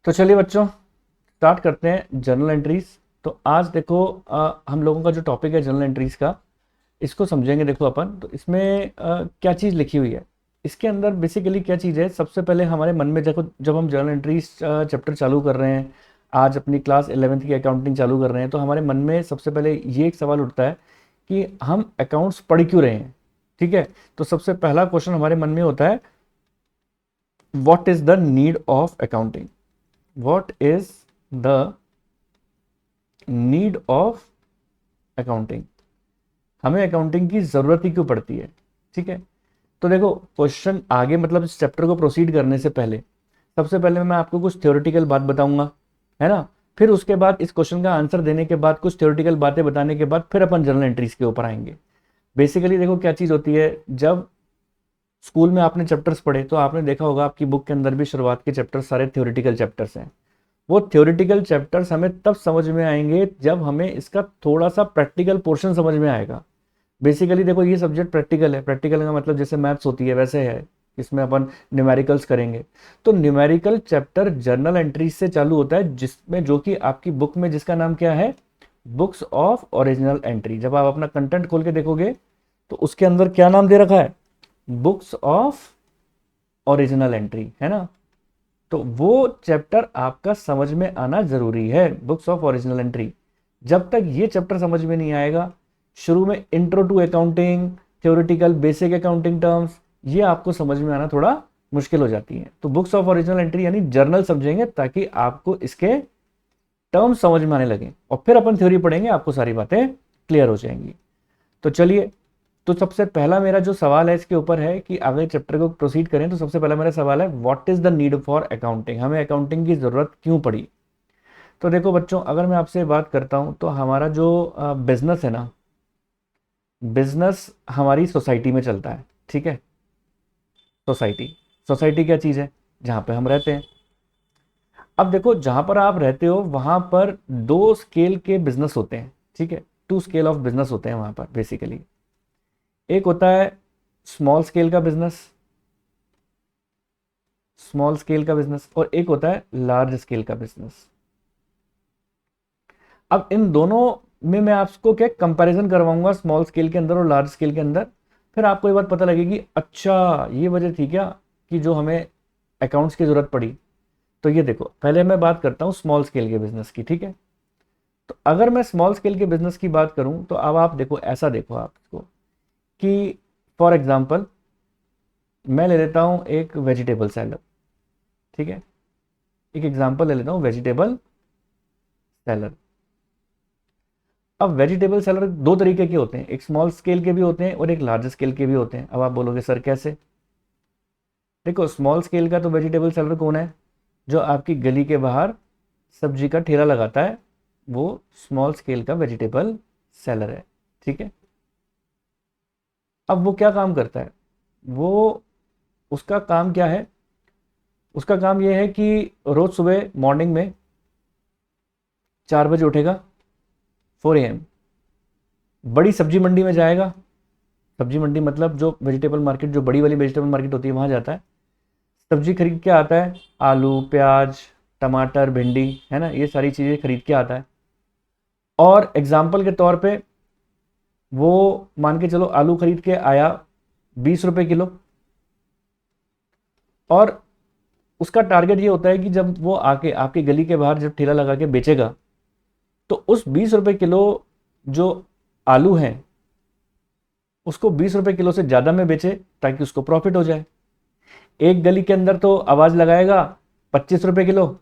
तो चलिए बच्चों, स्टार्ट करते हैं जर्नल एंट्रीज। तो आज देखो, हम लोगों का जो टॉपिक है जर्नल एंट्रीज का, इसको समझेंगे। देखो अपन तो इसमें क्या चीज़ लिखी हुई है, इसके अंदर बेसिकली क्या चीज़ है। सबसे पहले हमारे मन में देखो, जब हम जर्नल एंट्रीज चैप्टर चालू कर रहे हैं, आज अपनी क्लास 11th की अकाउंटिंग चालू कर रहे हैं, तो हमारे मन में सबसे पहले ये एक सवाल उठता है कि हम अकाउंट्स पढ़ क्यों रहे हैं। ठीक है, तो सबसे पहला क्वेश्चन हमारे मन में होता है, what is the need of accounting. What is the need of accounting, हमें अकाउंटिंग की ज़रूरत ही क्यों पड़ती है। ठीक है, तो देखो क्वेश्चन आगे, मतलब इस चैप्टर को प्रोसीड करने से पहले सबसे पहले मैं आपको कुछ थ्योरेटिकल बात बताऊंगा, है ना। फिर उसके बाद इस क्वेश्चन का आंसर देने के बाद, कुछ थ्योरेटिकल बातें बताने के बाद, फिर अपन जर्नल एंट्रीज के ऊपर आएंगे। बेसिकली देखो क्या चीज़ होती है, जब स्कूल में आपने चैप्टर्स पढ़े तो आपने देखा होगा आपकी बुक के अंदर भी शुरुआत के चैप्टर्स सारे थ्योरेटिकल चैप्टर्स हैं। वो थ्योरेटिकल चैप्टर्स हमें तब समझ में आएंगे जब हमें इसका थोड़ा सा प्रैक्टिकल पोर्शन समझ में आएगा। बेसिकली देखो, ये सब्जेक्ट प्रैक्टिकल है। प्रैक्टिकल का मतलब जैसे मैथ्स होती है वैसे है, इसमें अपन न्यूमेरिकल्स करेंगे। तो न्यूमेरिकल चैप्टर जर्नल एंट्रीज से चालू होता है, जिसमें जो कि आपकी बुक में जिसका नाम क्या है, बुक्स ऑफ ओरिजिनल एंट्री। जब आप अपना कंटेंट खोल के देखोगे तो उसके अंदर क्या नाम दे रखा है, बुक्स ऑफ ओरिजिनल एंट्री, है ना। तो वो चैप्टर आपका समझ में आना जरूरी है, बुक्स ऑफ ओरिजिनल एंट्री। जब तक ये चैप्टर समझ में नहीं आएगा, शुरू में intro to accounting, theoretical basic accounting terms, ये आपको समझ में आना थोड़ा मुश्किल हो जाती है। तो बुक्स ऑफ ओरिजिनल एंट्री यानी जर्नल समझेंगे ताकि आपको इसके टर्म्स समझ में आने लगे, और फिर अपन थ्योरी पढ़ेंगे, आपको सारी बातें क्लियर हो जाएंगी। तो चलिए, तो सबसे पहला मेरा जो सवाल है इसके ऊपर है कि अगर चैप्टर को प्रोसीड करें तो सबसे पहला मेरा सवाल है, what is the need for accounting, हमें अकाउंटिंग की जरूरत क्यों पड़ी। तो देखो बच्चों, अगर मैं आपसे बात करता हूं तो हमारा जो बिजनेस है ना, बिजनेस हमारी सोसाइटी में चलता है। ठीक है, सोसाइटी, सोसाइटी क्या चीज़ है, जहाँ पे हम रहते हैं। अब देखो, जहाँ पर आप रहते हो वहाँ पर दो स्केल के बिजनेस होते हैं। ठीक है, टू स्केल ऑफ बिजनेस होते हैं वहाँ पर बेसिकली। एक होता है स्मॉल स्केल का बिजनेस, स्मॉल स्केल का बिजनेस, और एक होता है लार्ज स्केल का बिजनेस। अब इन दोनों में मैं आपको क्या कंपैरिजन करवाऊंगा, स्मॉल स्केल के अंदर और लार्ज स्केल के अंदर। फिर आपको ये बात पता लगेगी, अच्छा ये वजह थी क्या कि जो हमें अकाउंट्स की जरूरत पड़ी। तो ये देखो, पहले मैं बात करता हूँ स्मॉल स्केल के बिजनेस की। ठीक है, तो अगर मैं स्मॉल स्केल के बिजनेस की बात करूं तो अब आप देखो, ऐसा देखो आप इसको कि फॉर एग्जाम्पल मैं ले लेता हूं एक वेजिटेबल सेलर। ठीक है, एक एग्जांपल ले लेता हूं, वेजिटेबल सेलर। अब वेजिटेबल सेलर दो तरीके के होते हैं, एक स्मॉल स्केल के भी होते हैं और एक लार्ज स्केल के भी होते हैं। अब आप बोलोगे सर कैसे। देखो, स्मॉल स्केल का तो वेजिटेबल सेलर कौन है, जो आपकी गली के बाहर सब्जी का ठेला लगाता है, वो स्मॉल स्केल का वेजिटेबल सेलर है। ठीक है, अब वो क्या काम करता है, वो उसका काम क्या है, उसका काम यह है कि रोज सुबह मॉर्निंग में 4 बजे उठेगा, 4 AM, बड़ी सब्जी मंडी में जाएगा। सब्जी मंडी मतलब जो वेजिटेबल मार्केट, जो बड़ी वाली वेजिटेबल मार्केट होती है, वहां जाता है, सब्जी खरीद के आता है, आलू प्याज टमाटर भिंडी, है ना, ये सारी चीज़ें खरीद के आता है। और एग्जाम्पल के तौर पे वो मान के चलो आलू खरीद के आया 20 रुपए किलो, और उसका टारगेट ये होता है कि जब वो आके आपकी गली के बाहर जब ठेला लगा के बेचेगा, तो उस 20 रुपए किलो जो आलू हैं उसको 20 रुपए किलो से ज़्यादा में बेचे ताकि उसको प्रॉफिट हो जाए। एक गली के अंदर तो आवाज़ लगाएगा 25 रुपए किलो,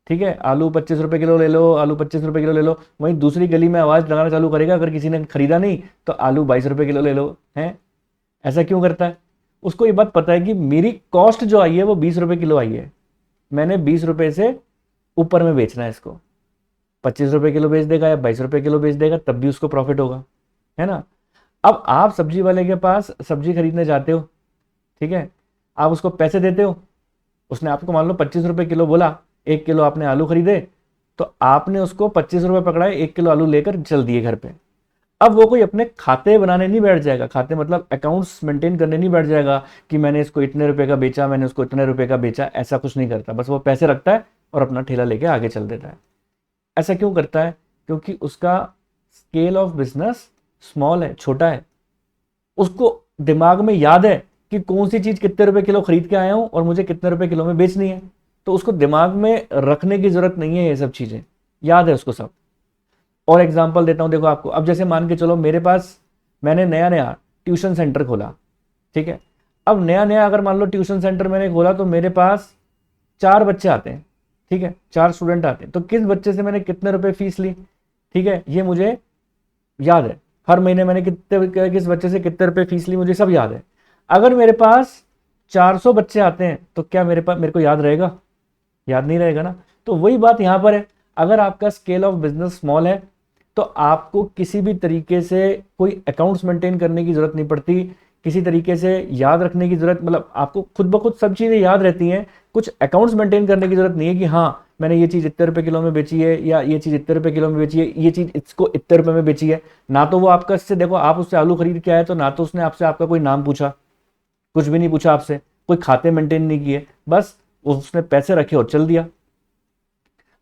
ठीक है, आलू 25 रुपए किलो ले लो, आलू 25 रुपए किलो ले लो। वहीं दूसरी गली में आवाज़ लगाना चालू करेगा, अगर किसी ने खरीदा नहीं तो आलू 22 रुपए किलो ले लो। है, ऐसा क्यों करता है, उसको ये बात पता है कि मेरी कॉस्ट जो आई है वो 20 रुपए किलो आई है, मैंने 20 रुपए से ऊपर में बेचना है इसको। 25 रुपए किलो बेच देगा या 22 रुपए किलो बेच देगा, तब भी उसको प्रॉफिट होगा, है ना। अब आप सब्जी वाले के पास सब्जी खरीदने जाते हो, ठीक है, आप उसको पैसे देते हो, उसने आपको मान लो 25 रुपए किलो बोला, 1 किलो आपने आलू खरीदे, तो आपने उसको 25 रुपए पकड़ाए, 1 किलो आलू लेकर चल दिए घर पे। अब वो कोई अपने खाते बनाने नहीं बैठ जाएगा, खाते मतलब अकाउंट्स मेंटेन करने नहीं बैठ जाएगा कि मैंने इसको इतने रुपए का बेचा, मैंने उसको इतने रुपए का बेचा, ऐसा कुछ नहीं करता। बस वो पैसे रखता है और अपना ठेला लेके आगे चल देता है। ऐसा क्यों करता है? क्योंकि उसका स्केल ऑफ बिजनेस स्मॉल है, छोटा है। उसको दिमाग में याद है कि कौन सी चीज कितने रुपए किलो खरीद के आया हूं और मुझे कितने रुपए किलो में बेचनी है। तो उसको दिमाग में रखने की जरूरत नहीं है, ये सब चीजें याद है उसको सब। और एग्जांपल देता हूं देखो आपको, अब जैसे मान के चलो मेरे पास, मैंने नया नया ट्यूशन सेंटर खोला, ठीक है। अब नया नया अगर मान लो ट्यूशन सेंटर मैंने खोला तो मेरे पास 4 बच्चे आते हैं, ठीक है, 4 स्टूडेंट आते हैं। तो किस बच्चे से मैंने कितने रुपए फीस ली, ठीक है, ये मुझे याद है। हर महीने मैंने कितने किस बच्चे से कितने रुपए फीस ली, मुझे सब याद है। अगर मेरे पास 400 बच्चे आते हैं तो क्या मेरे को याद रहेगा? याद नहीं रहेगा ना। तो वही बात यहां पर है, अगर आपका स्केल ऑफ बिजनेस स्मॉल है तो आपको किसी भी तरीके से कोई अकाउंट्स मेंटेन करने की जरूरत नहीं पड़ती, किसी तरीके से याद रखने की जरूरत, मतलब आपको खुद ब खुद सब चीजें याद रहती हैं। कुछ अकाउंट्स मेंटेन करने की जरूरत नहीं है कि हाँ मैंने ये चीज इतने रुपए किलो में बेची है, या ये चीज इतने रुपए किलो में बेची है, ये चीज इसको इतने रुपए में बेची है। ना तो वो आपका इससे, देखो आप उससे आलू खरीद के आए तो ना तो उसने आपसे आपका कोई नाम पूछा, कुछ भी नहीं पूछा आपसे, कोई खाते मेंटेन नहीं किए, बस उसने पैसे रखे और चल दिया।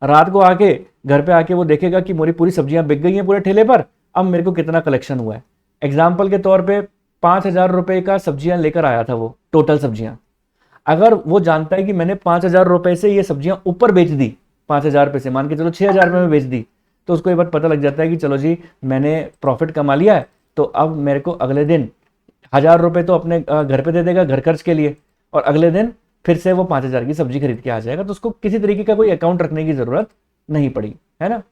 रात को आके घर पे आके वो देखेगा कि मेरी पूरी सब्जियां बिक गई हैं पूरे ठेले पर, अब मेरे को कितना कलेक्शन हुआ है। एग्जाम्पल के तौर पे 5,000 रुपए का सब्जियां लेकर आया था वो, टोटल सब्जियां। अगर वो जानता है कि मैंने 5,000 रुपए से ये सब्जियां ऊपर बेच दी, 5,000 रुपए से मान के चलो 6,000 रुपए में बेच दी, तो उसको ये बात पता लग जाता है कि चलो जी मैंने प्रॉफिट कमा लिया है, तो अब मेरे को अगले दिन 1,000 रुपए तो अपने घर पे दे देगा घर खर्च के लिए, और अगले दिन फिर से वो 5,000 की सब्जी खरीद के आ जाएगा। तो उसको किसी तरीके का कोई अकाउंट रखने की जरूरत नहीं पड़ी, है ना।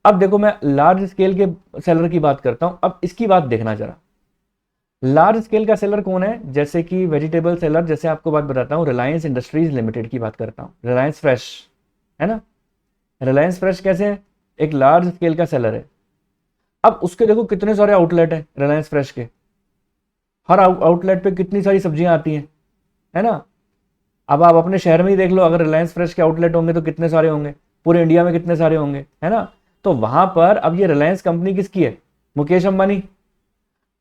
अब देखो मैं लार्ज स्केल के सेलर की बात करता हूं, अब इसकी बात देखना जरा। लार्ज स्केल का सेलर कौन है? जैसे कि वेजिटेबल सेलर, जैसे आपको बात बताता हूं, रिलायंस इंडस्ट्रीज लिमिटेड की बात करता हूं, रिलायंस फ्रेश, है ना। रिलायंस फ्रेश कैसे है? एक लार्ज स्केल का सेलर है। अब उसके देखो कितने सारे आउटलेट है रिलायंस फ्रेश के, हर आउटलेट पे कितनी सारी सब्जियां आती हैं, है ना। अब आप अपने शहर में ही देख लो, अगर रिलायंस फ्रेश के आउटलेट होंगे तो कितने सारे होंगे, पूरे इंडिया में कितने सारे होंगे, है ना। तो वहां पर अब ये रिलायंस कंपनी किसकी है? मुकेश अंबानी।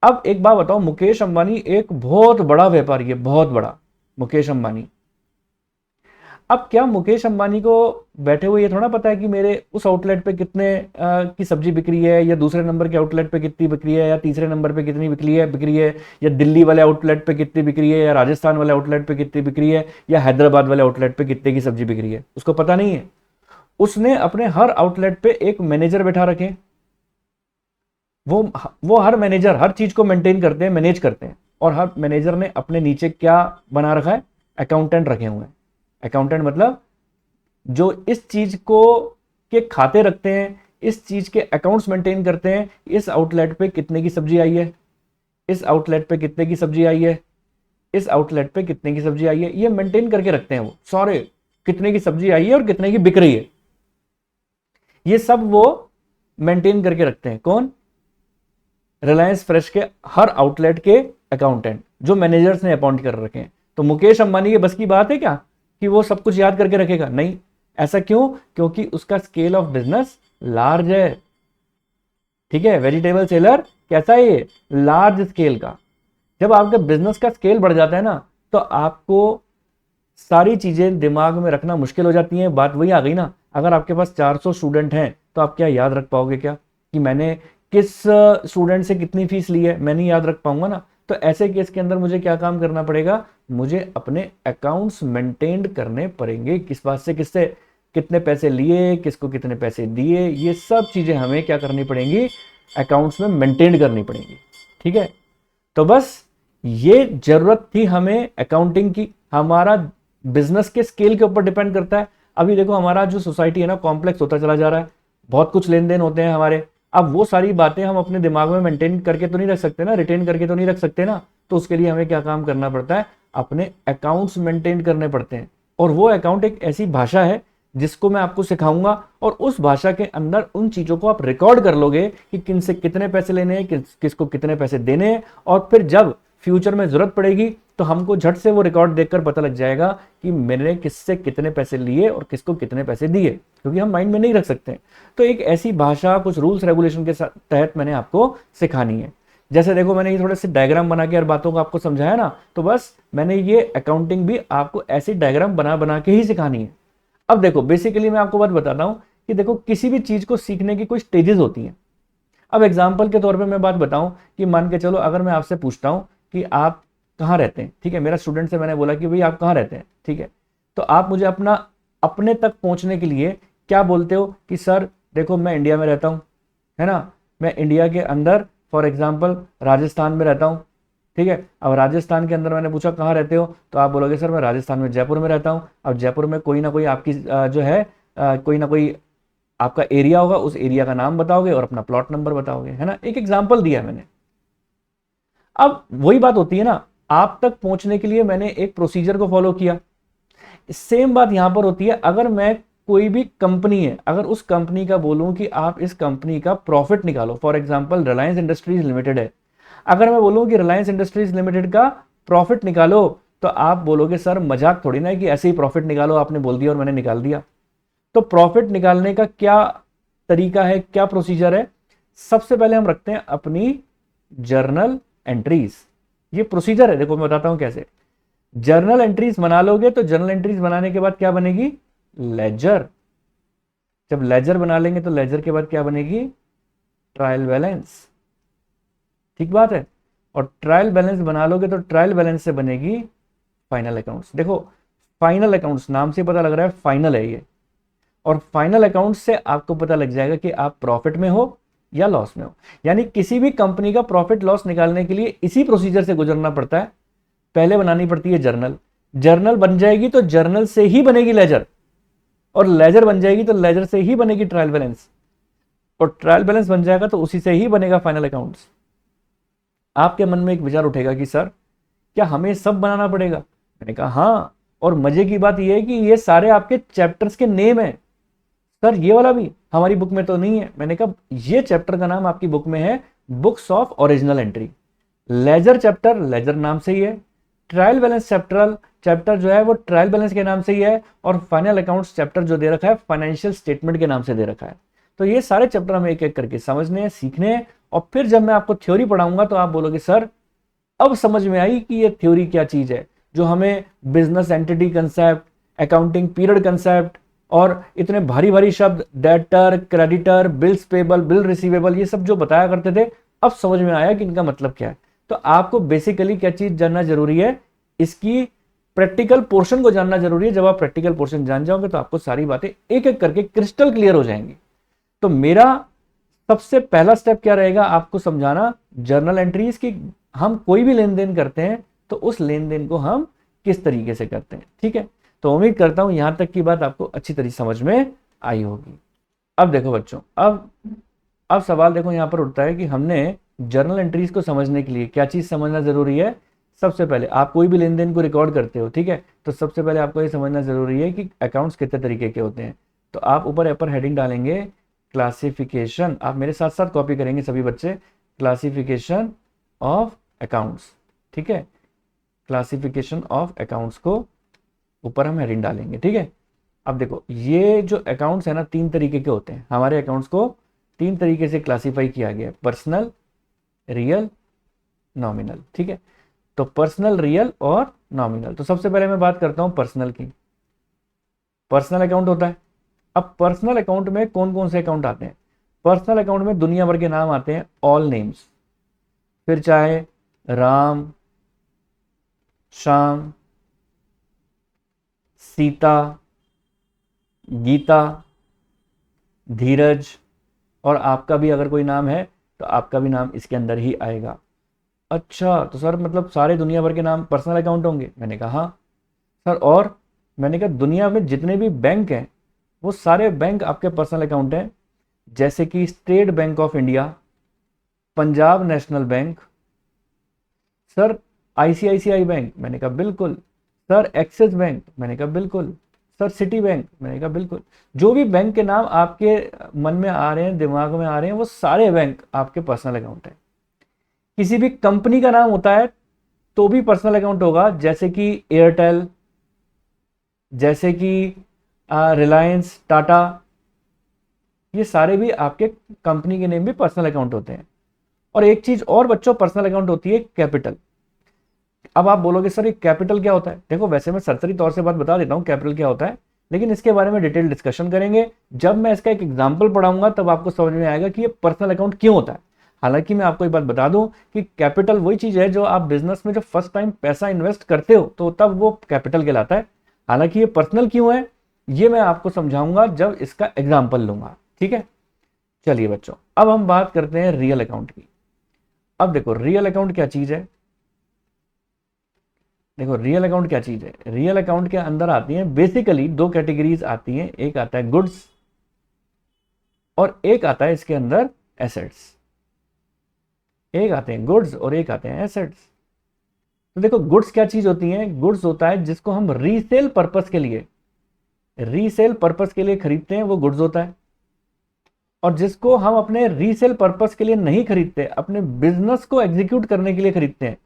अब एक बात बताओ, मुकेश अंबानी एक बहुत बड़ा व्यापारी है, बहुत बड़ा मुकेश अंबानी। अब क्या मुकेश अंबानी को बैठे हुए ये थोड़ा पता है कि मेरे उस आउटलेट पे कितने की सब्जी बिक्री है, या दूसरे नंबर के आउटलेट पे कितनी बिक्री है, या तीसरे नंबर पे कितनी बिक्री है, या दिल्ली वाले आउटलेट पे कितनी बिक्री है, या राजस्थान वाले आउटलेट पे कितनी बिक्री है, या हैदराबाद वाले आउटलेट पे कितने की सब्जी बिक्री है? उसको पता नहीं है। उसने अपने हर आउटलेट पे एक मैनेजर बैठा रखे, वो हर मैनेजर हर चीज को मेंटेन करते हैं, मैनेज करते हैं, और हर मैनेजर ने अपने नीचे क्या बना रखा है? अकाउंटेंट रखे हुए हैं। अकाउंटेंट मतलब जो इस चीज को के खाते रखते हैं, इस चीज के अकाउंट्स मेंटेन करते हैं। इस आउटलेट पे कितने की सब्जी आई है, इस आउटलेट पे कितने की सब्जी आई है, इस आउटलेट पे कितने की सब्जी आई है, ये मेंटेन करके रखते हैं वो सारे, कितने की सब्जी आई है और कितने की बिक रही है, ये सब वो मेंटेन करके रखते हैं। कौन? रिलायंस फ्रेश के हर आउटलेट के अकाउंटेंट, जो मैनेजर्स ने अपॉइंट कर रखे हैं। तो मुकेश अंबानी के बस की बात है क्या कि वो सब कुछ याद करके रखेगा? नहीं। ऐसा क्यों? क्योंकि उसका स्केल ऑफ बिजनेस लार्ज है, ठीक है। वेजिटेबल सेलर कैसा है? ये लार्ज स्केल का। जब आपका बिजनेस का स्केल बढ़ जाता है ना, तो आपको सारी चीजें दिमाग में रखना मुश्किल हो जाती हैं। बात वही आ गई ना, अगर आपके पास 400 स्टूडेंट हैं तो आप क्या याद रख पाओगे क्या कि मैंने किस स्टूडेंट से कितनी फीस ली है? मैं नहीं याद रख पाऊंगा ना। तो ऐसे केस के अंदर मुझे क्या काम करना पड़ेगा? मुझे अपने अकाउंट्स मेंटेन करने पड़ेंगे। किस बात से, किससे कितने पैसे लिए, किसको कितने पैसे दिए, ये सब चीजें हमें क्या करनी पड़ेंगी? अकाउंट्स में मेंटेन करनी पड़ेंगी, ठीक है। तो बस ये जरूरत थी हमें अकाउंटिंग की। हमारा बिजनेस के स्केल के ऊपर डिपेंड करता है। अभी देखो हमारा जो सोसाइटी है ना, कॉम्प्लेक्स होता चला जा रहा है, बहुत कुछ लेन देन होते हैं हमारे। अब वो सारी बातें हम अपने दिमाग में मेंटेन करके तो नहीं रख सकते ना, रिटेन करके तो नहीं रख सकते ना। तो उसके लिए हमें क्या काम करना पड़ता है? अपने अकाउंट्स मेंटेन करने पड़ते हैं। और वो अकाउंट एक ऐसी भाषा है जिसको मैं आपको सिखाऊंगा, और उस भाषा के अंदर उन चीजों को आप रिकॉर्ड कर लोगे कि किन से कितने पैसे लेने हैं, किसको कितने पैसे देने हैं। और फिर जब फ्यूचर में जरूरत पड़ेगी तो हमको झट से वो रिकॉर्ड देखकर पता लग जाएगा कि मैंने किससे कितने पैसे लिए और किसको कितने पैसे दिए, क्योंकि हम माइंड में नहीं रख सकते। तो एक ऐसी भाषा, कुछ रूल्स रेगुलेशन के तहत मैंने आपको सिखानी है। जैसे देखो, मैंने ये थोड़े से डायग्राम बना के और बातों को आपको समझाया ना, तो बस मैंने ये अकाउंटिंग भी आपको ऐसी डायग्राम बना बना के ही सिखानी है। अब देखो, बेसिकली मैं आपको बात बताता हूं कि देखो, किसी भी चीज को सीखने की कोई स्टेजेस होती हैं। अब एग्जाम्पल के तौर पे मैं बात बताऊं कि मान के चलो, अगर मैं आपसे पूछता हूं कि आप कहाँ रहते हैं, ठीक है, मेरा स्टूडेंट से मैंने बोला कि भाई आप कहाँ रहते हैं, ठीक है, तो आप मुझे अपने तक पहुंचने के लिए क्या बोलते हो कि सर देखो मैं इंडिया में रहता हूं, है ना, मैं इंडिया के अंदर फॉर एग्जाम्पल राजस्थान में रहता हूँ, ठीक है। अब राजस्थान के अंदर मैंने पूछा कहाँ रहते हो, तो आप बोलोगे सर मैं राजस्थान में जयपुर में रहता हूँ। अब जयपुर में कोई ना कोई आपकी जो है कोई ना कोई आपका एरिया होगा, उस एरिया का नाम बताओगे और अपना प्लॉट नंबर बताओगे, है ना। एक एग्जाम्पल दिया मैंने। अब वही बात होती है ना, आप तक पहुंचने के लिए मैंने एक प्रोसीजर को फॉलो किया। सेम बात यहां पर होती है, अगर मैं कोई भी कंपनी है, अगर उस कंपनी का बोलूं कि आप इस कंपनी का प्रॉफिट निकालो, for example Reliance industries limited है, अगर मैं बोलूं कि रिलायंस इंडस्ट्रीज लिमिटेड का प्रॉफिट निकालो, तो आप बोलोगे सर मजाक थोड़ी ना है कि ऐसे ही प्रॉफिट निकालो, आपने बोल दिया और मैंने निकाल दिया। तो प्रॉफिट निकालने का क्या तरीका है, क्या प्रोसीजर है? सबसे पहले हम रखते हैं अपनी जर्नल एंट्रीज। ये प्रोसीजर है, देखो मैं बताता हूं कैसे। जर्नल एंट्रीज बना लोगे तो जर्नल एंट्रीज बनाने के बाद क्या बनेगी? लेजर। जब लेजर बना लेंगे तो लेजर के बाद क्या बनेगी? Trial balance. ठीक बात है। और ट्रायल बैलेंस बना लोगे तो ट्रायल बैलेंस से बनेगी फाइनल अकाउंट्स। देखो, फाइनल अकाउंट्स नाम से पता लग रहा है फाइनल है ये, और फाइनल अकाउंट से आपको पता लग जाएगा कि आप प्रॉफिट में हो या लॉस में हो। यानी किसी भी कंपनी का प्रॉफिट लॉस निकालने के लिए इसी प्रोसीजर से गुजरना पड़ता है। पहले बनानी पड़ती है जर्नल, जर्नल बन जाएगी तो जर्नल से ही बनेगी लेजर, और लेजर बन जाएगी तो लेजर से ही बनेगी ट्रायल बैलेंस, और ट्रायल बैलेंस बन जाएगा तो उसी से ही बनेगा फाइनल अकाउंट्स। आपके मन में एक विचार उठेगा कि सर क्या हमें सब बनाना पड़ेगा? मैंने कहा हाँ, और मजे की बात यह है कि ये सारे आपके चैप्टर्स के नेम है। सर ये वाला भी हमारी बुक में तो नहीं है। मैंने कहा ये चैप्टर का नाम आपकी बुक में है books of original entry. Ledger chapter ledger नाम से ही है, ट्रायल बैलेंस चैप्टर जो है वो ट्रायल बैलेंस के नाम से ही है, और फाइनल अकाउंट्स चैप्टर जो दे रखा है फाइनेंशियल स्टेटमेंट के नाम से दे रखा है। तो ये सारे चैप्टर हमें एक एक करके समझने हैं, सीखने हैं, और फिर जब मैं आपको थ्योरी पढ़ाऊंगा तो आप बोलोगे सर अब समझ में आई कि ये थ्योरी क्या चीज है, जो हमें business entity concept, accounting period concept, और इतने भारी भारी शब्द debtor, creditor, bills payable, bill receivable, ये सब जो बताया करते थे, अब समझ में आया कि इनका मतलब क्या है। तो आपको बेसिकली क्या चीज जानना जरूरी है? इसकी प्रैक्टिकल पोर्शन को जानना जरूरी है। जब आप प्रैक्टिकल पोर्शन जान जाओगे तो आपको सारी बातें एक एक करके क्रिस्टल क्लियर हो जाएंगी। तो मेरा सबसे पहला स्टेप क्या रहेगा? आपको समझाना जर्नल एंट्रीज की। हम कोई भी लेन देन करते हैं तो उस लेन देन को हम किस तरीके से करते हैं, ठीक है। तो उम्मीद करता हूं यहां तक की बात आपको अच्छी तरह समझ में आई होगी। अब देखो बच्चों, अब सवाल देखो यहां पर उठता है कि हमने जर्नल एंट्रीज को समझने के लिए क्या चीज समझना जरूरी है। सबसे पहले आप कोई भी लेन देन को रिकॉर्ड करते हो, ठीक है, तो सबसे पहले आपको ये समझना जरूरी है कि अकाउंट्स कितने तरीके के होते हैं। तो आप ऊपर अपर हेडिंग डालेंगे क्लासिफिकेशन, आप मेरे साथ साथ कॉपी करेंगे सभी बच्चे, क्लासिफिकेशन ऑफ अकाउंट्स, ठीक है, क्लासिफिकेशन ऑफ अकाउंट्स को ऊपर हम हेडिंग डालेंगे, ठीक है। अब देखो ये जो अकाउंट्स है ना, तीन तरीके के होते हैं। हमारे अकाउंट्स को तीन तरीके से क्लासिफाई किया गया है, पर्सनल, रियल, नॉमिनल, ठीक है। तो पर्सनल, रियल और नॉमिनल। तो सबसे पहले मैं बात करता हूं पर्सनल की। पर्सनल अकाउंट होता है। अब पर्सनल अकाउंट में कौन कौन से अकाउंट आते हैं? पर्सनल अकाउंट में दुनिया भर के नाम आते हैं, ऑल नेम्स, फिर चाहे राम, श्याम, सीता, गीता, धीरज, और आपका भी अगर कोई नाम है तो आपका भी नाम इसके अंदर ही आएगा। अच्छा, तो सर मतलब सारे दुनिया भर के नाम पर्सनल अकाउंट होंगे? मैंने कहा हाँ सर। और मैंने कहा दुनिया में जितने भी बैंक हैं वो सारे बैंक आपके पर्सनल अकाउंट हैं, जैसे कि state bank of India, Punjab national bank, sir ICICI bank, मैंने कहा बिल्कुल, सर एक्सिस बैंक, मैंने कहा बिल्कुल, सर सिटी बैंक, मैंने कहा बिल्कुल। जो भी बैंक के नाम आपके मन में आ रहे हैं, दिमाग में आ रहे हैं, वो सारे बैंक आपके पर्सनल अकाउंट है। किसी भी कंपनी का नाम होता है तो भी पर्सनल अकाउंट होगा, जैसे कि एयरटेल, जैसे कि रिलायंस, टाटा, ये सारे भी आपके कंपनी के नेम भी पर्सनल अकाउंट होते हैं। और एक चीज और बच्चों, पर्सनल अकाउंट होती है कैपिटल। अब आप बोलोगे सर ये कैपिटल क्या होता है? देखो वैसे मैं सरसरी तौर से बात बता देता हूँ कैपिटल क्या होता है, लेकिन इसके बारे में डिटेल डिस्कशन करेंगे। जब मैं इसका एक एग्जाम्पल पढ़ाऊंगा तब आपको समझ में आएगा कि ये पर्सनल अकाउंट क्यों होता है। हालांकि मैं आपको एक बात बता दूं कि कैपिटल वही चीज है जो आप बिजनेस में जब फर्स्ट टाइम पैसा इन्वेस्ट करते हो तो तब वो कैपिटल कहलाता है। हालांकि ये पर्सनल क्यों है ये मैं आपको समझाऊंगा जब इसका एग्जाम्पल लूंगा, ठीक है। चलिए बच्चों, अब हम बात करते हैं रियल अकाउंट की। अब देखो रियल अकाउंट क्या चीज है। देखो रियल अकाउंट क्या चीज है, रियल अकाउंट के अंदर आती हैं बेसिकली दो कैटेगरीज आती हैं, एक आता है गुड्स और एक आता है इसके अंदर एसेट्स। एक आते हैं गुड्स और एक आते हैं एसेट्स। तो देखो गुड्स क्या चीज होती हैं, गुड्स होता है जिसको हम रीसेल पर्पस के लिए, रीसेल पर्पस के लिए खरीदते हैं वो गुड्स होता है। और जिसको हम अपने रीसेल पर्पस के लिए नहीं खरीदते, अपने बिजनेस को एग्जीक्यूट करने के लिए खरीदते हैं,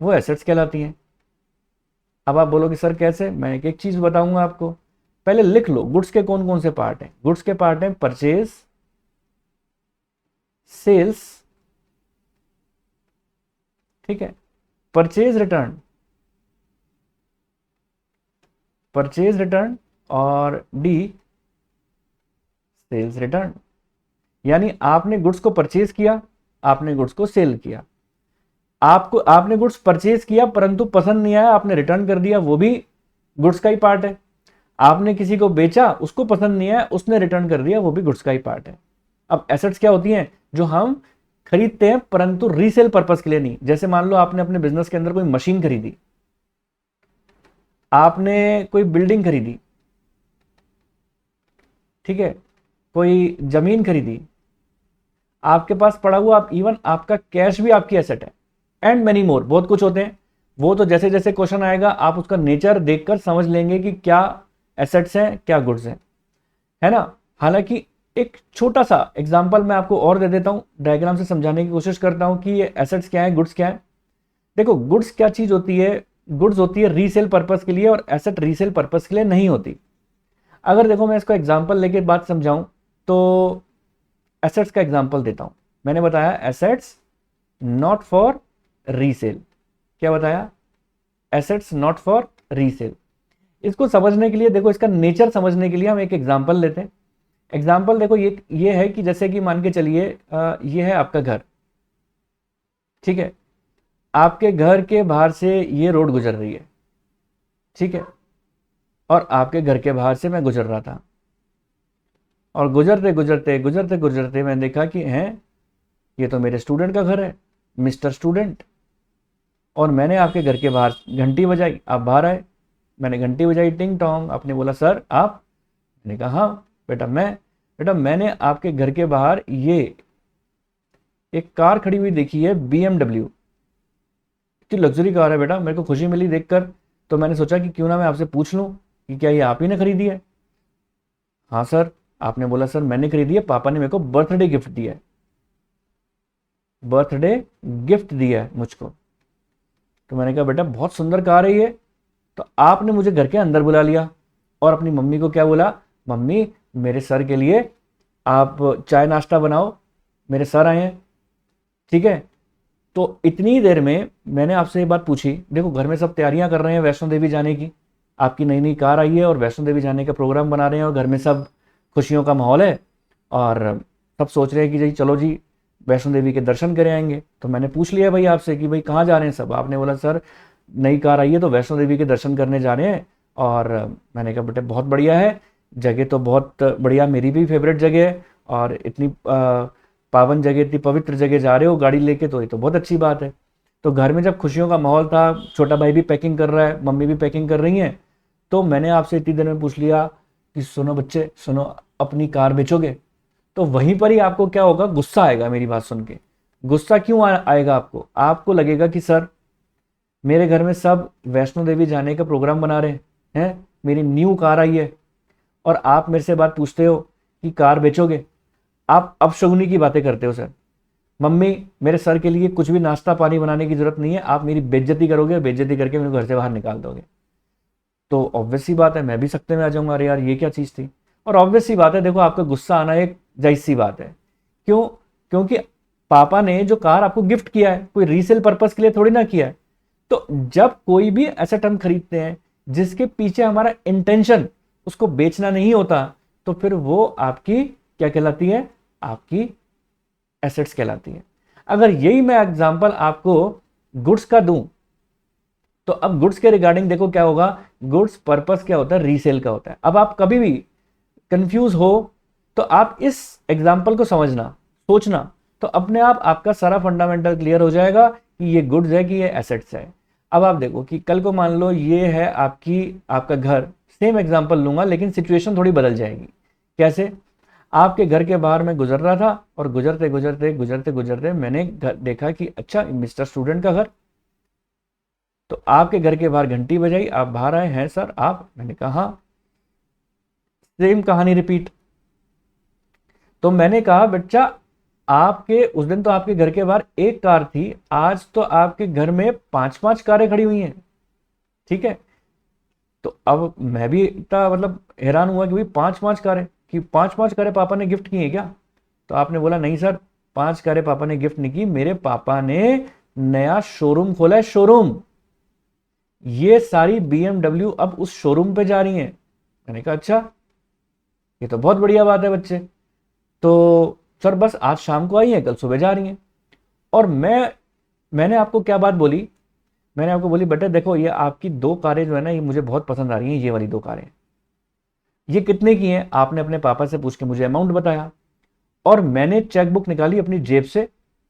वो एसेट्स कहलाती हैं। अब आप बोलोगे सर कैसे? मैं एक एक चीज बताऊंगा आपको। पहले लिख लो गुड्स के कौन कौन से पार्ट हैं। गुड्स के पार्ट हैं परचेज, सेल्स, ठीक है, परचेज रिटर्न, परचेज रिटर्न और डी सेल्स रिटर्न। यानी आपने गुड्स को परचेज किया, आपने गुड्स को सेल किया, आपको आपने गुड्स परचेज किया परंतु पसंद नहीं आया, आपने रिटर्न कर दिया, वो भी गुड्स का ही पार्ट है। आपने किसी को बेचा, उसको पसंद नहीं आया, उसने रिटर्न कर दिया, वो भी गुड्स का ही पार्ट है। अब एसेट्स क्या होती हैं? जो हम खरीदते हैं परंतु रीसेल पर्पस के लिए नहीं। जैसे मान लो आपने अपने बिजनेस के अंदर कोई मशीन खरीदी, आपने कोई बिल्डिंग खरीदी, ठीक है, कोई जमीन खरीदी, आपके पास पड़ा हुआ, आप इवन आपका कैश भी आपकी एसेट है, एंड मेनी मोर, बहुत कुछ होते हैं। वो तो जैसे जैसे क्वेश्चन आएगा आप उसका नेचर देखकर समझ लेंगे कि क्या एसेट्स हैं क्या गुड्स हैं, है ना। हालांकि एक छोटा सा एग्जांपल मैं आपको और दे देता हूं, डायग्राम से समझाने की कोशिश करता हूं कि ये एसेट्स क्या है, गुड्स क्या है। देखो गुड्स क्या चीज होती है, गुड्स होती है रीसेल पर्पस के लिए और एसेट रीसेल पर्पस के लिए नहीं होती। अगर देखो मैं इसको एग्जांपल लेके बात समझाऊं तो एसेट्स का एग्जांपल देता हूं। मैंने बताया एसेट्स नॉट फॉर रीसेल। क्या बताया? Assets not for resale. इसको समझने के लिए देखो, इसका नेचर समझने के लिए हम एक एग्जांपल लेते हैं। एग्जांपल देखो ये है कि जैसे कि मान के चलिए ये है आपका घर, ठीक है, आपके घर के बाहर से ये रोड गुजर रही है, ठीक है, और आपके घर के बाहर से मैं गुजर रहा था, और गुजरते गुजरते गुजरते गुजरते मैंने देखा कि हैं ये तो मेरे स्टूडेंट का घर है, मिस्टर स्टूडेंट। और मैंने आपके घर के बाहर घंटी बजाई, आप बाहर आए, मैंने घंटी बजाई, टिंग टोंग, आपने बोला सर आप, मैंने कहा हाँ बेटा मैंने आपके घर के बाहर ये एक कार खड़ी हुई देखी है, BMW, इतनी लग्जरी कार है बेटा, मेरे को खुशी मिली देखकर। तो मैंने सोचा कि क्यों ना मैं आपसे पूछ लूं कि क्या ये आप ही ने खरीदी है? हाँ सर। आपने बोला सर मैंने खरीदी है, पापा ने मेरे को बर्थडे गिफ्ट दिया है, बर्थडे गिफ्ट दिया है मुझको। तो मैंने कहा बेटा बहुत सुंदर कार है ये। तो आपने मुझे घर के अंदर बुला लिया और अपनी मम्मी को क्या बोला, मम्मी मेरे सर के लिए आप चाय नाश्ता बनाओ, मेरे सर आए हैं, ठीक है। तो इतनी देर में मैंने आपसे ये बात पूछी, देखो घर में सब तैयारियां कर रहे हैं वैष्णो देवी जाने की, आपकी नई नई कार आई है और वैष्णो देवी जाने का प्रोग्राम बना रहे हैं, और घर में सब खुशियों का माहौल है और सब सोच रहे हैं कि जी चलो जी वैष्णो देवी के दर्शन करे आएंगे। तो मैंने पूछ लिया भाई आपसे कि भाई कहाँ जा रहे हैं सब? आपने बोला सर नई कार आई है तो वैष्णो देवी के दर्शन करने जा रहे हैं। और मैंने कहा बेटे बहुत बढ़िया है, जगह तो बहुत बढ़िया, मेरी भी फेवरेट जगह है, और इतनी पावन जगह, इतनी पवित्र जगह जा रहे हो गाड़ी लेके, तो ये तो बहुत अच्छी बात है। तो घर में जब खुशियों का माहौल था, छोटा भाई भी पैकिंग कर रहा है, मम्मी भी पैकिंग कर रही हैं, तो मैंने आपसे इतनी देर में पूछ लिया कि सुनो बच्चे सुनो, अपनी कार बेचोगे? तो वहीं पर ही आपको क्या होगा, गुस्सा आएगा मेरी बात सुन के। गुस्सा क्यों आएगा आपको? आपको लगेगा कि सर मेरे घर में सब वैष्णो देवी जाने का प्रोग्राम बना रहे हैं, मेरी न्यू कार आई है और आप मेरे से बात पूछते हो कि कार बेचोगे। आप अपशगुनी की बातें करते हो सर। मम्मी मेरे सर के लिए कुछ भी नाश्ता पानी बनाने की जरूरत नहीं है, आप मेरी बेइज्जती करोगे, बेइज्जती करके मेरे को घर से बाहर निकाल दोगे। तो ऑब्वियस सी बात है मैं भी सख्ते में आ जाऊंगा, अरे यार ये क्या चीज़ थी। और ऑब्वियस सी बात है, देखो आपका गुस्सा आना एक जायज़ सी बात है। क्यों? क्योंकि पापा ने जो कार आपको गिफ्ट किया है कोई रीसेल पर्पस के लिए थोड़ी ना किया है। तो जब कोई भी एसेट हम खरीदते हैं जिसके पीछे हमारा इंटेंशन उसको बेचना नहीं होता, तो फिर वो आपकी क्या कहलाती है? आपकी एसेट्स कहलाती है। अगर यही मैं एग्जांपल आपको गुड्स का दूं, तो अब गुड्स के रिगार्डिंग देखो क्या होगा। गुड्स पर्पस क्या होता है? रीसेल का होता है। अब आप कभी भी कंफ्यूज हो तो आप इस एग्जांपल को समझना, सोचना, तो अपने आप आपका सारा फंडामेंटल क्लियर हो जाएगा कि ये गुड्स है कि ये एसेट्स है। अब आप देखो कि कल को मान लो ये है आपका घर, सेम एग्जांपल लूंगा लेकिन सिचुएशन थोड़ी बदल जाएगी। कैसे? आपके घर के बाहर मैं गुजर रहा था और गुजरते गुजरते गुजरते गुजरते मैंने देखा कि अच्छा मिस्टर स्टूडेंट का घर। तो आपके घर के बाहर घंटी बजाई, आप बाहर आए, हैं सर आप? मैंने कहा हाँ। सेम कहानी रिपीट। तो मैंने कहा बच्चा आपके उस दिन तो आपके घर के बाहर एक कार थी, आज तो आपके घर में 5-5 कारें खड़ी हुई हैं। ठीक है? तो अब मैं भी इतना मतलब हैरान हुआ कि भाई 5-5 कारें, कि 5-5 कारें पापा ने गिफ्ट की हैं क्या? तो आपने बोला नहीं सर, 5 कारें पापा ने गिफ्ट नहीं की, मेरे पापा ने नया शोरूम खोला है, शोरूम। ये सारी BMW अब उस शोरूम पे जा रही हैं। मैंने कहा अच्छा, ये तो बहुत बढ़िया बात है बच्चे। तो सर बस आज शाम को आई है, कल सुबह जा रही हैं। और मैंने आपको क्या बात बोली? मैंने आपको बोली बेटा देखो ये आपकी 2 कारें जो है ना, ये मुझे बहुत पसंद आ रही हैं, ये वाली 2 कारें। ये कितने की हैं? आपने अपने पापा से पूछ के मुझे अमाउंट बताया, और मैंने चेकबुक निकाली अपनी जेब से,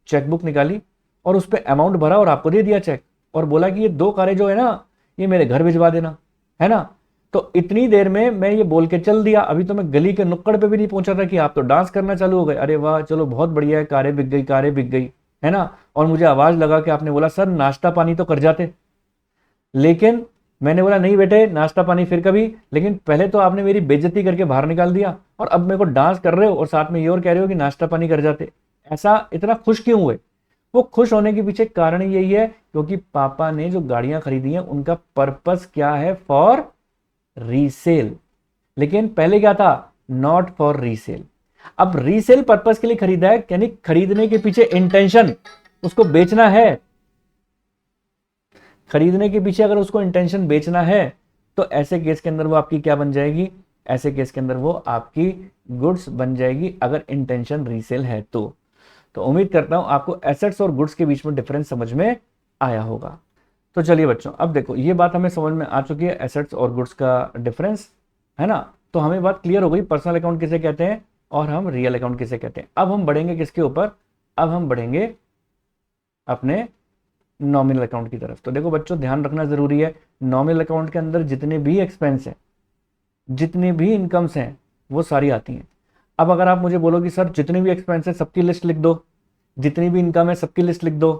चेकबुक निकाली और उस पर अमाउंट भरा और आपको दे दिया चेक, और बोला कि ये 2 कारें जो है ना, ये मेरे घर भिजवा देना, है ना। तो इतनी देर में मैं ये बोल के चल दिया, अभी तो मैं गली के नुक्कड़ पे भी नहीं पहुंचा था कि आप तो डांस करना चालू हो गए। अरे वाह चलो बहुत बढ़िया है, कारें बिक गई, कारें बिक गई, है ना। और मुझे आवाज लगा कि आपने बोला सर नाश्ता पानी तो कर जाते। लेकिन मैंने बोला नहीं बेटे, नाश्ता पानी फिर कभी, लेकिन पहले तो आपने मेरी बेइज्जती करके बाहर निकाल दिया, और अब मेरे को डांस कर रहे हो और साथ में ये और कह रहे हो कि नाश्ता पानी कर जाते। ऐसा इतना खुश क्यों हुए? वो खुश होने के पीछे कारण यही है क्योंकि पापा ने जो गाड़ियां खरीदी हैं उनका पर्पस क्या है? For resale. लेकिन पहले क्या था? Not for resale. अब रीसेल पर्पस के लिए खरीदा है, यानी खरीदने के पीछे इंटेंशन उसको बेचना है। खरीदने के पीछे अगर उसको इंटेंशन बेचना है तो ऐसे केस के अंदर वो आपकी क्या बन जाएगी? ऐसे केस के अंदर वो आपकी गुड्स बन जाएगी, अगर इंटेंशन रीसेल है तो उम्मीद करता हूं आपको एसेट्स और गुड्स के बीच में डिफरेंस समझ में आया होगा। तो चलिए बच्चों, अब देखो ये बात हमें समझ में आ चुकी है, एसेट्स और गुड्स का डिफरेंस, है ना। तो हमें बात क्लियर हो गई पर्सनल अकाउंट किसे कहते हैं और हम रियल अकाउंट किसे कहते हैं। अब हम बढ़ेंगे किसके ऊपर? अब हम बढ़ेंगे अपने नॉमिनल अकाउंट की तरफ। तो देखो बच्चों ध्यान रखना जरूरी है, नॉमिनल अकाउंट के अंदर जितने भी एक्सपेंस हैं, जितनी भी इनकम्स हैं, वो सारी आती हैं। अब अगर आप मुझे बोलो कि सर जितने भी एक्सपेंस है सबकी लिस्ट लिख दो, जितनी भी इनकम है सबकी लिस्ट लिख दो,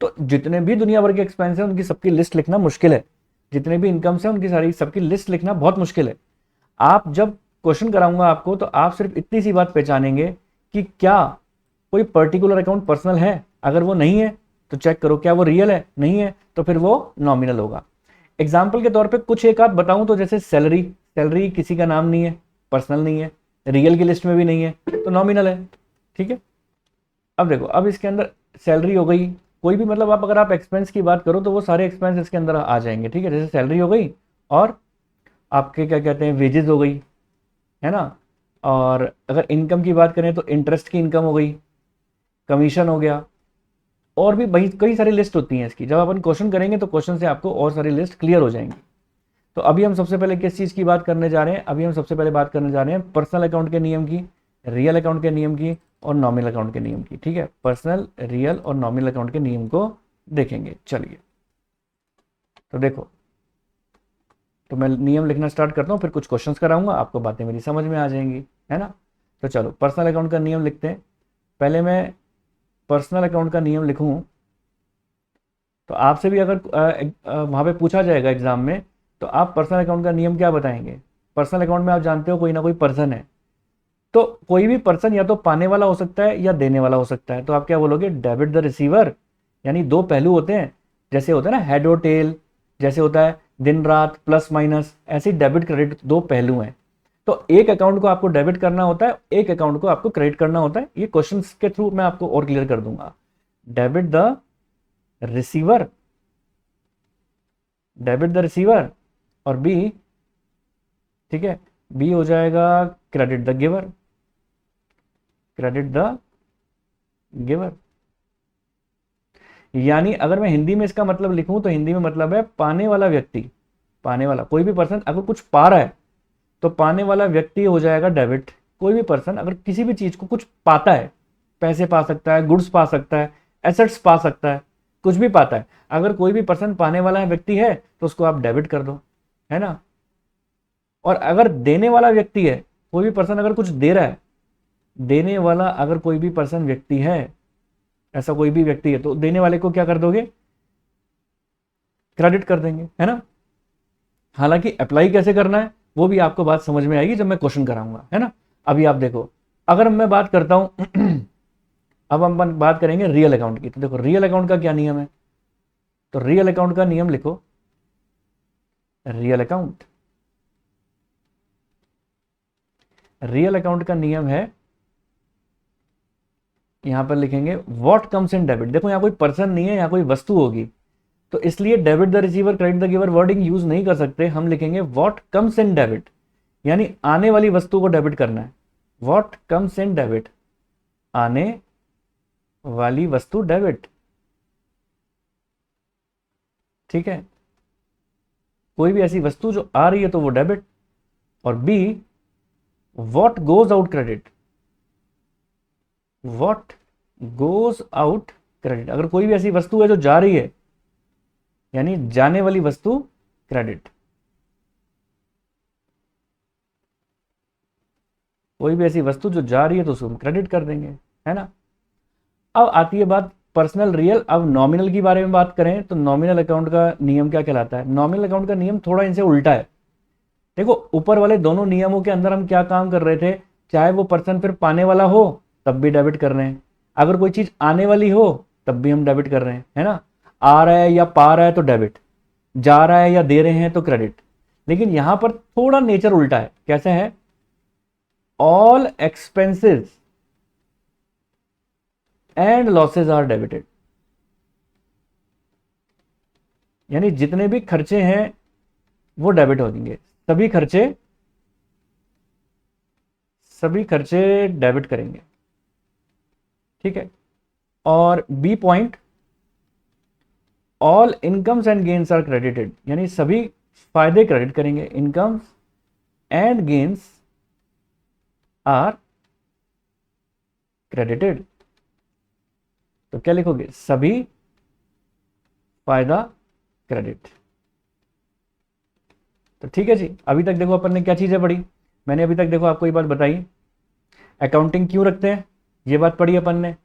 तो जितने भी दुनिया भर के एक्सपेंस हैं उनकी सबकी लिस्ट लिखना मुश्किल है। जितने भी इनकम्स हैं उनकी सारी सबकी लिस्ट लिखना बहुत मुश्किल है। आप जब क्वेश्चन कराऊंगा आपको तो आप सिर्फ इतनी सी बात पहचानेंगे कि क्या कोई पर्टिकुलर अकाउंट पर्सनल है। अगर वो नहीं है तो चेक करो क्या वो रियल है, नहीं है तो फिर वो नॉमिनल होगा। एग्जाम्पल के तौर पे कुछ एक आध बताऊं तो जैसे सैलरी, सैलरी किसी का नाम नहीं है, पर्सनल नहीं है, रियल की लिस्ट में भी नहीं है, तो नॉमिनल है। ठीक है। अब देखो, अब इसके अंदर सैलरी हो गई, कोई भी मतलब आप अगर आप एक्सपेंस की बात करो तो वो सारे एक्सपेंस इसके अंदर आ जाएंगे। ठीक है, जैसे सैलरी हो गई और आपके क्या कहते हैं वेजेस हो गई, है ना। और अगर इनकम की बात करें तो इंटरेस्ट की इनकम हो गई, कमीशन हो गया, और भी भाई कई सारी लिस्ट होती हैं इसकी। जब अपन क्वेश्चन करेंगे तो क्वेश्चन से आपको और सारी लिस्ट क्लियर हो जाएंगी। तो अभी हम सबसे पहले किस चीज़ की बात करने जा रहे हैं? अभी हम सबसे पहले बात करने जा रहे हैं पर्सनल अकाउंट के नियम की, रियल अकाउंट के नियम की और नॉमिनल अकाउंट के नियम की। ठीक है, पर्सनल, रियल और नॉमिनल अकाउंट के नियम को देखेंगे। चलिए तो देखो, तो मैं नियम लिखना स्टार्ट करता हूँ, फिर कुछ क्वेश्चंस कराऊंगा, आपको बातें मेरी समझ में आ जाएंगी, है ना। तो चलो पर्सनल अकाउंट का नियम लिखते हैं। पहले मैं पर्सनल अकाउंट का नियम लिखूं तो आपसे भी अगर वहाँ पे पूछा जाएगा एग्जाम में तो आप पर्सनल अकाउंट का नियम क्या बताएंगे? पर्सनल अकाउंट में आप जानते हो कोई ना कोई पर्सन है, तो कोई भी पर्सन या तो पाने वाला हो सकता है या देने वाला हो सकता है, तो आप क्या बोलोगे, डेबिट द रिसीवर। यानी दो पहलू होते हैं, जैसे होता है ना हेड और टेल, जैसे होता है दिन रात प्लस माइनस, ऐसे डेबिट क्रेडिट दो पहलू हैं। तो एक अकाउंट को आपको डेबिट करना होता है, एक अकाउंट को आपको क्रेडिट करना होता है। ये क्वेश्चन के थ्रू मैं आपको और क्लियर कर दूंगा। Debit the receiver, debit the receiver, और बी, ठीक है, बी हो जाएगा credit the giver, credit the giver. यानी अगर मैं हिंदी में इसका मतलब लिखूं तो हिंदी में मतलब है पाने वाला व्यक्ति, पाने वाला कोई भी पर्सन अगर कुछ पा रहा है तो पाने वाला व्यक्ति हो जाएगा डेबिट। कोई भी पर्सन अगर किसी भी चीज को कुछ पाता है, पैसे पा सकता है, गुड्स पा सकता है, एसेट्स पा सकता है, कुछ भी पाता है, अगर कोई भी पर्सन पाने वाला व्यक्ति है तो उसको आप डेबिट कर दो, है ना। और अगर देने वाला व्यक्ति है, कोई भी पर्सन अगर कुछ दे रहा है, देने वाला अगर कोई भी पर्सन व्यक्ति है, ऐसा कोई भी व्यक्ति है, तो देने वाले को क्या कर दोगे, क्रेडिट कर देंगे, है ना। हालांकि अप्लाई कैसे करना है वो भी आपको बात समझ में आएगी जब मैं क्वेश्चन कराऊंगा, है ना। अभी आप देखो, अगर मैं बात करता हूं अब हम बात करेंगे रियल अकाउंट की। तो देखो रियल अकाउंट का क्या नियम है, तो रियल अकाउंट का नियम लिखो, रियल अकाउंट, रियल अकाउंट का नियम है, यहां पर लिखेंगे व्हाट कम्स इन डेबिट। देखो यहां कोई पर्सन नहीं है, यहां कोई वस्तु होगी, तो इसलिए debit the receiver credit the giver wording use नहीं कर सकते। हम लिखेंगे व्हाट कम्स इन डेबिट, यानी आने वाली वस्तु को डेबिट करना है। व्हाट कम्स इन डेबिट, आने वाली वस्तु डेबिट, ठीक है, कोई भी ऐसी वस्तु जो आ रही है तो वो डेबिट। और B, what goes out credit, what goes out credit, अगर कोई भी ऐसी वस्तु है जो जा रही है, यानी जाने वाली वस्तु क्रेडिट, कोई भी ऐसी वस्तु जो जा रही है तो उसको हम क्रेडिट कर देंगे, है ना। अब आती है बात पर्सनल रियल। अब नॉमिनल की बारे में बात करें तो नॉमिनल अकाउंट का नियम क्या कहलाता है। नॉमिनल अकाउंट का नियम थोड़ा इनसे उल्टा है। देखो ऊपर वाले दोनों नियमों के अंदर हम क्या काम कर रहे थे, चाहे वो पर्सन फिर पाने वाला हो तब भी डेबिट कर रहे हैं, अगर कोई चीज आने वाली हो तब भी हम डेबिट कर रहे हैं, है ना। आ रहा है या पा रहा है तो डेबिट, जा रहा है या दे रहे हैं तो क्रेडिट। लेकिन यहां पर थोड़ा नेचर उल्टा है। कैसे है, all expenses and losses are debited, यानी जितने भी खर्चे हैं वो डेबिट हो जाएंगे, सभी खर्चे डेबिट करेंगे, ठीक है। और B point, all incomes and gains are credited, यानी सभी फायदे क्रेडिट करेंगे, incomes and gains are credited. तो क्या लिखोगे, सभी फायदा क्रेडिट। तो ठीक है जी, अभी तक देखो अपन ने क्या चीजें पढ़ी। मैंने अभी तक देखो आपको ये बात बताई, अकाउंटिंग क्यों रखते हैं, ये बात पढ़ी अपन ने।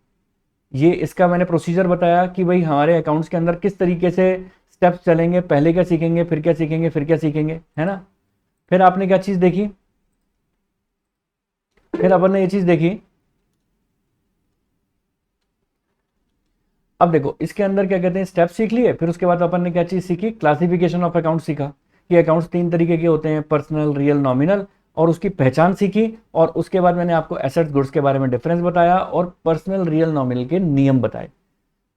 ये इसका मैंने प्रोसीजर बताया कि भाई हमारे अकाउंट्स के अंदर किस तरीके से स्टेप्स चलेंगे, पहले क्या सीखेंगे, फिर क्या सीखेंगे, फिर क्या सीखेंगे, है ना। फिर आपने क्या चीज देखी, फिर अपन ने ये चीज देखी, अब देखो इसके अंदर क्या कहते हैं, स्टेप सीख लिए। फिर उसके बाद अपन ने क्या चीज सीखी, क्लासिफिकेशन ऑफ अकाउंट सीखा कि अकाउंट्स तीन तरीके के होते हैं, पर्सनल, रियल, नॉमिनल, और उसकी पहचान सीखी। और उसके बाद मैंने आपको एसेट्स गुड्स के बारे में डिफरेंस बताया और पर्सनल, रियल, नॉमिनल के नियम बताए।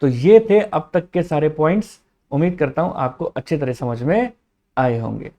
तो ये थे अब तक के सारे पॉइंट्स। उम्मीद करता हूं आपको अच्छे तरह समझ में आए होंगे।